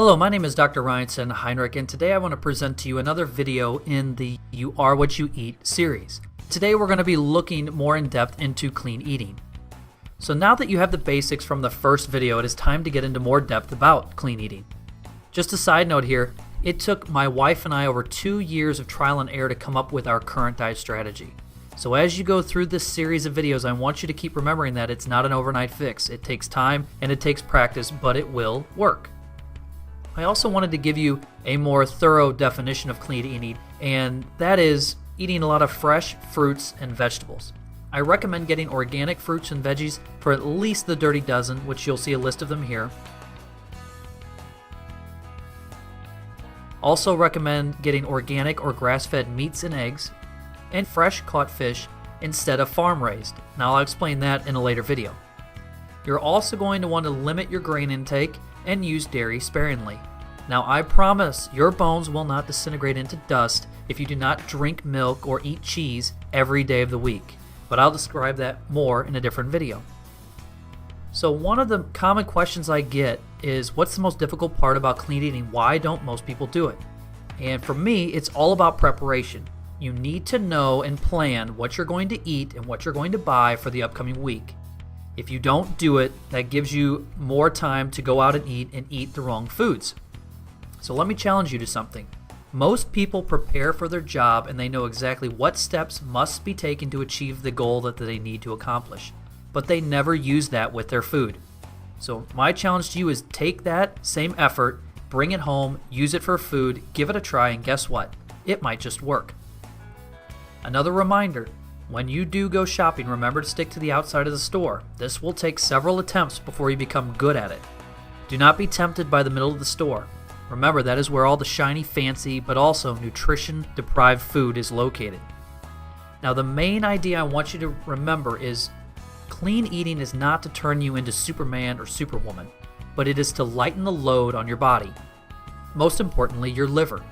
Hello, my name is Dr. Ryanson Heinrich, and today I want to present to you another video in the You Are What You Eat series. Today we're going to be looking more in depth into clean eating. So now that you have the basics from the first video, it is time to get into more depth about clean eating. Just a side note here, it took my wife and I over 2 years of trial and error to come up with our current diet strategy. So as you go through this series of videos, I want you to keep remembering that it's not an overnight fix. It takes time and it takes practice, but it will work. I also wanted to give you a more thorough definition of clean eating, and that is eating a lot of fresh fruits and vegetables. I recommend getting organic fruits and veggies for at least the Dirty Dozen, which you'll see a list of them here. Also recommend getting organic or grass-fed meats and eggs, and fresh caught fish instead of farm-raised. Now I'll explain that in a later video. You're also going to want to limit your grain intake and use dairy sparingly. Now I promise your bones will not disintegrate into dust if you do not drink milk or eat cheese every day of the week, but I'll describe that more in a different video. So one of the common questions I get is, what's the most difficult part about clean eating? Why don't most people do it? And for me, it's all about preparation. You need to know and plan what you're going to eat and what you're going to buy for the upcoming week. If you don't do it, that gives you more time to go out and eat the wrong foods. So let me challenge you to something. Most people prepare for their job and they know exactly what steps must be taken to achieve the goal that they need to accomplish, but they never use that with their food. So my challenge to you is take that same effort, bring it home, use it for food, give it a try, and guess what? It might just work. Another reminder, when you do go shopping, remember to stick to the outside of the store. This will take several attempts before you become good at it. Do not be tempted by the middle of the store. Remember, that is where all the shiny, fancy, but also nutrition-deprived food is located. Now, the main idea I want you to remember is clean eating is not to turn you into Superman or Superwoman, but it is to lighten the load on your body. Most importantly, your liver.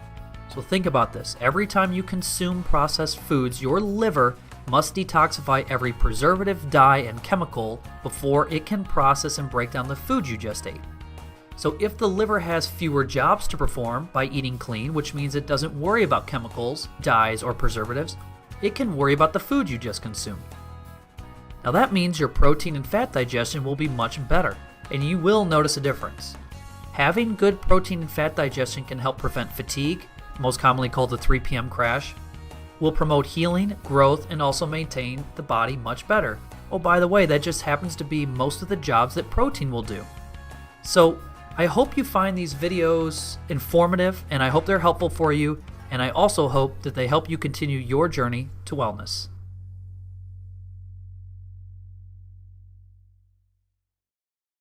So think about this. Every time you consume processed foods, your liver must detoxify every preservative, dye, and chemical before it can process and break down the food you just ate. So if the liver has fewer jobs to perform by eating clean, which means it doesn't worry about chemicals, dyes, or preservatives, it can worry about the food you just consumed. Now that means your protein and fat digestion will be much better, and you will notice a difference. Having good protein and fat digestion can help prevent fatigue, most commonly called the 3 p.m. crash, will promote healing, growth, and also maintain the body much better. Oh, by the way, that just happens to be most of the jobs that protein will do. So I hope you find these videos informative, and I hope they're helpful for you, and I also hope that they help you continue your journey to wellness.